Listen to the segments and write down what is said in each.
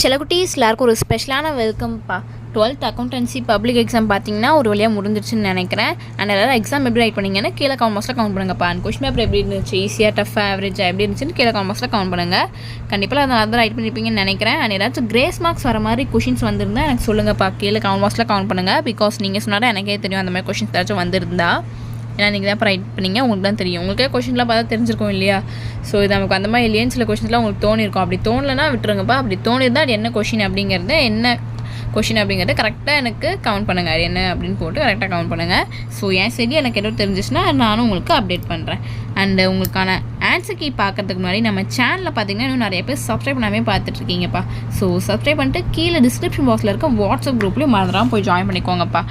செல்லக்குட்டீஸ் எல்லாருக்கும் ஒரு ஸ்பெஷலான வெல்கம்ப்பா. 12th அக்கௌண்டன்சி பப்ளிக் எக்ஸாம் பார்த்தீங்கன்னா ஒரு வழியாக முடிஞ்சிருச்சுன்னு நினைக்கிறேன். அண்ட் எல்லாரும் எக்ஸாம் எப்படி ரைட் பண்ணிங்கன்னா கீழே கமெண்ட் பாக்ஸில் கவுண்ட் பண்ணுங்கப்பா. அண்ட் கொஸ்டின் பேப்பர் எப்படி இருந்துச்சு, ஈஸியாக டஃபாக ஆவரேஜாக எப்படி இருந்துச்சுன்னு கீழே கமெண்ட் பாக்ஸில் கவுண்ட் பண்ணுங்கள். கண்டிப்பாக அதை தான் ரைட் பண்ணியிருப்பீங்கன்னு நினைக்கிறேன். அண்ட் ஏதாச்சும் கிரேஸ் மார்க்ஸ் வர மாதிரி கொஷின்ஸ் வந்திருந்தால் எனக்கு சொல்லுங்கப்பா, கீழே கமெண்ட் பாக்ஸில் கவுண்ட் பண்ணுங்கள். பிகாஸ் நீங்கள் சொன்னால் எனக்கே தெரியும் அந்த மாதிரி கொஷின்ஸ் ஏதாச்சும் வந்திருந்தா. ஏன்னா நீங்கள் தான் இப்போ ரைட் பண்ணிங்க, உங்களுக்கு தான் தெரியும். உங்களுக்கே கொஷின்லாம் பார்த்தா தெரிஞ்சிருக்கும் இல்லையா? ஸோ இது நமக்கு அந்த மாதிரி இல்லையேன்னு சில கொஷின்ஸ்லாம் உங்களுக்கு தோணிருக்கும். அப்படி தோணலைன்னா விட்டுருங்கப்பா. அப்படி தோணிருந்தால் அது என்ன கொஷின் அப்படிங்கிறது கரெக்டாக எனக்கு கவுண்ட் பண்ணுங்கள். அது என்ன அப்படின்னு போட்டு கரெக்டாக கவுண்ட் பண்ணுங்கள். ஸோ என் சரி எனக்கு எதுவும் தெரிஞ்சிச்சுன்னா நானும் உங்களுக்கு அப்டேட் பண்ணுறேன். அண்டு உங்களுக்கான ஆன்சர் கீ பார்க்கறதுக்கு முன்னாடி நம்ம சேனலில் பார்த்தீங்கன்னா இன்னும் நிறைய பேர் சப்ஸ்கிரைப் பண்ணாமல் பார்த்துட்ருக்கீங்கப்பா. ஸோ சப்ஸ்கிரைப் பண்ணிட்டு கீழே டிஸ்கிரிப்ஷன் பாக்ஸில் இருக்க வாட்ஸ்அப் குரூப்லேயும் மறந்துடாமல் போய் ஜாயின் பண்ணிக்கோங்கப்பா.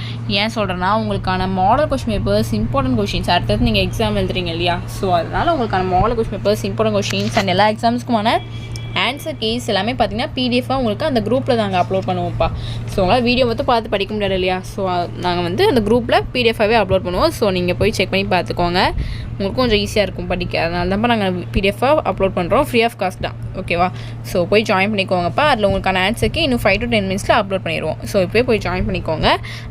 ஏன் சொல்கிறேன்னா உங்களுக்கான model question papers, important questions அடுத்தது நீங்கள் எக்ஸாம் எழுதுறீங்க இல்லையா? ஸோ அதனால் உங்களுக்கான model question papers, important questions and எல்லா எக்ஸாம்ஸ்க்குமான ஆன்சர் கீஸ் எல்லாமே பார்த்தீங்கன்னா பிடிஎஃபாக உங்களுக்கு அந்த குரூப்பில் நாங்கள் அப்லோட் பண்ணுவோம்ப்பா. ஸோ உங்களால் வீடியோ மட்டும் பார்த்து படிக்க முடியாது இல்லையா? ஸோ நாங்கள் வந்து அந்த குரூப்பில் பிடிஎஃபாகவே அப்லோட் பண்ணுவோம். ஸோ நீங்கள் போய் செக் பண்ணி பார்த்துக்கோங்க, உங்களுக்கு கொஞ்சம் ஈஸியாக இருக்கும் படிக்க. அதனால தான் நாங்கள் பிடிஎஃபாக அப்லோட் பண்ணுறோம், ஃப்ரீ ஆஃப் காஸ்ட் தான். ஓகேவா? ஸோ போய் ஜாயின் பண்ணிக்கோங்கப்பா. அதில் உங்களுக்கான ஆன்சருக்கு இன்னும் 5 to 10 minutes அப்லோட் பண்ணிடுவோம். ஸோ இப்போயே போய் ஜாயின் பண்ணிக்கோங்க.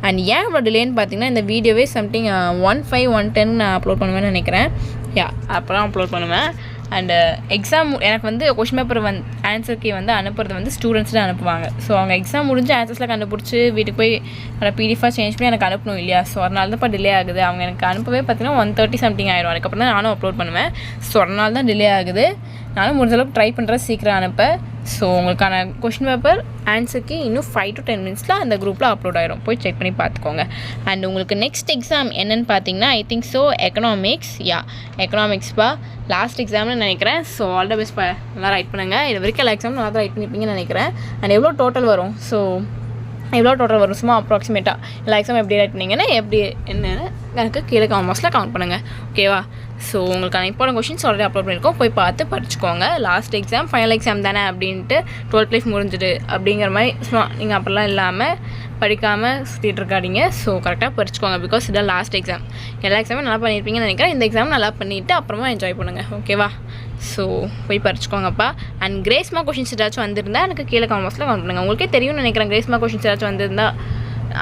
அண்ட் ஏன் இவ்வளோ டிலேன்னு பார்த்தீங்கன்னா இந்த வீடியோவே சம்திங் 1/5 1/10 நான் அப்லோட் பண்ணுவேன்னு நினைக்கிறேன். அப்புறம் அப்லோட் பண்ணுவேன். அண்டு எக்ஸாம் எனக்கு வந்து கொஷின் பேப்பர் ஆன்சர் கீ அனுப்புறது ஸ்டூடெண்ட்ஸ் தான் அனுப்புவாங்க. ஸோ அவங்க எக்ஸாம் முடிஞ்சு ஆன்சர்ஸ்லாம் கண்டுபிடிச்சி வீட்டுக்கு போய் பிடிஎஃபாக சேஞ்ச் பண்ணி எனக்கு அனுப்பணும் இல்லையா? ஸோ அதனால தான் இப்போ டிலே ஆகுது. அவங்க எனக்கு அனுப்பவே பார்த்தீங்கன்னா 1:30 சம்திங் ஆயிடும். அதுக்கப்புறம் தான் நானும் அப்லோட் பண்ணுவேன். ஸோ அதனால தான் டிலே ஆகுது. நானும் முடிஞ்சளவுக்கு ட்ரை பண்ணுறேன் சீக்கிரம் அனுப்ப. ஸோ உங்களுக்கான கொஷின் பேப்பர் ஆன்சருக்கு இன்னும் 5 to 10 minutes அந்த குரூப்பில் அப்லோட் ஆயிரும். போய் செக் பண்ணி பார்த்துக்கோங்க. அண்ட் உங்களுக்கு நெக்ஸ்ட் எக்ஸாம் என்னென்னு பார்த்தீங்கன்னா எக்கனாமிக்ஸ்ப்பா லாஸ்ட் எக்ஸாம்னு நினைக்கிறேன். ஸோ ஆல் த பெஸ்ட் நல்லா ரைட் பண்ணுங்கள். இது வரைக்கும் எல்லா எக்ஸாமும் நல்லா ரைட் பண்ணியிருப்பீங்கன்னு நினைக்கிறேன். அண்ட் எவ்வளோ டோட்டல் வரும் சும்மா அப்ராக்சிமேட்டாக எல்லா எக்ஸாம் எப்படி ரைட் பண்ணிங்கன்னா எப்படி என்னென்னு எனக்கு கீழே கமெண்ட் பாக்ஸில் கவுண்ட் பண்ணுங்கள். ஓகேவா? ஸோ உங்களுக்கான இம்பார்ட்டன்ட் கொஷின்ஸ் ஆல்ரெடி அப்லோட் பண்ணியிருக்கோம், போய் பார்த்து படிச்சுக்கோங்க. லாஸ்ட் எக்ஸாம் ஃபைனல் எக்ஸாம் தானே அப்படின்ட்டு 12th லைஃப் முடிஞ்சுது அப்படிங்கிற மாதிரி நீங்கள் அப்படிலாம் இல்லாமல் படிக்காமல் சுற்றிட்டு இருக்காதீங்க. ஸோ கரெக்டாக படிச்சுக்கோங்க. பிகாஸ் இதான் லாஸ்ட் எக்ஸாம். எல்லா எக்ஸாமும் நல்லா பண்ணியிருப்பீங்கன்னு நினைக்கிறேன். இந்த எக்ஸாம் நல்லா பண்ணிவிட்டு அப்புறமா என்ஜாய் பண்ணுங்கள். ஓகேவா? ஸோ போய் படிச்சுக்கோங்கப்பா. அண்ட் கிரேஸ் மார்க் கொஷின்ஸ் ஏதாச்சும் வந்திருந்தால் எனக்கு கீழே கமெண்ட் பாக்ஸில் கவுண்ட் பண்ணுங்கள். உங்களுக்கே தெரியும்னு நினைக்கிறேன். கிரேஸ் மார்க் கொஷின்ஸ் ஏதாச்சும் வந்திருந்தால்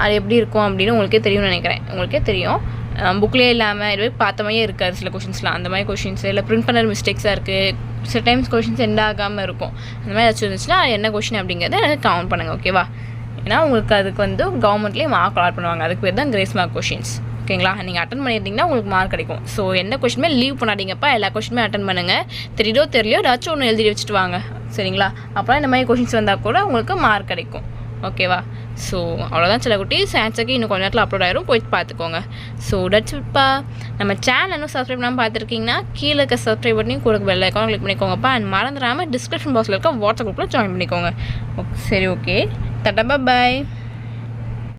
அது எப்படி இருக்கும் அப்படின்னு உங்களுக்கே தெரியும்னு நினைக்கிறேன். உங்களுக்கே தெரியும். புக்லேயே இல்லாமல் இது பார்த்த மாதிரியே இருக்காது சில கொஷின்ஸ்லாம். அந்த மாதிரி கொஷின்ஸ் இல்லை பிரிண்ட் பண்ண மிஸ்டேக்ஸாக இருக்குது. சில டைம்ஸ் கொஷின்ஸ் எண்ட் ஆகாமல் இருக்கும். அந்த மாதிரி ஏதாச்சும் இருந்துச்சுன்னா என்ன கொஷின் அப்படிங்கிறத எனக்கு கவுண்ட் பண்ணுங்கள். ஓகேவா? ஏன்னா உங்களுக்கு அதுக்கு கவர்மெண்ட்லேயே மார்க் அலாட் பண்ணுவாங்க. அதுக்கு பேர் தான் கிரேஸ் மார்க் கொஷின்ஸ். ஓகேங்களா? நீங்கள் அட்டன் பண்ணியிருந்தீங்கன்னா உங்களுக்கு மார்க் கிடைக்கும். ஸோ என்ன கொஷினுமே லீவ் பண்ணாதீங்கப்பா. எல்லா கொஷினுமே அட்டன் பண்ணுங்கள். தெரியலையோ ஏதாச்சும் ஒன்று எழுதி வச்சுட்டு வாங்க. சரிங்களா? அப்புறம் இந்த மாதிரி கொஷின்ஸ் வந்தால் கூட உங்களுக்கு மார்க் கிடைக்கும். ஓகேவா? ஸோ அவ்வளோதான் செல்லக்குட்டீஸ். ஆன்சருக்கு இன்னும் கொஞ்சம் நேரத்தில் அப்லோட் ஆயிரும், போய் பார்த்துக்கோங்க. ஸோ தட்ஸ் இட்ப்பா. நம்ம சேனல் இன்னும் சப்ஸ்கிரைப் பண்ணாமல் பார்த்துருக்கீங்கன்னா கீழே இருக்க சப்ஸ்கிரைப் பண்ணி கூட பெல் ஐக்கான் கிளிக் பண்ணிக்கோங்கப்பா. அண்ட் மறந்துடாமல் டிஸ்கிரிப்ஷன் பாக்ஸில் இருக்க வாட்ஸ்அப் குரூப்பில் ஜாயின் பண்ணிக்கோங்க. சரி, ஓகே, டாடா, பாய்.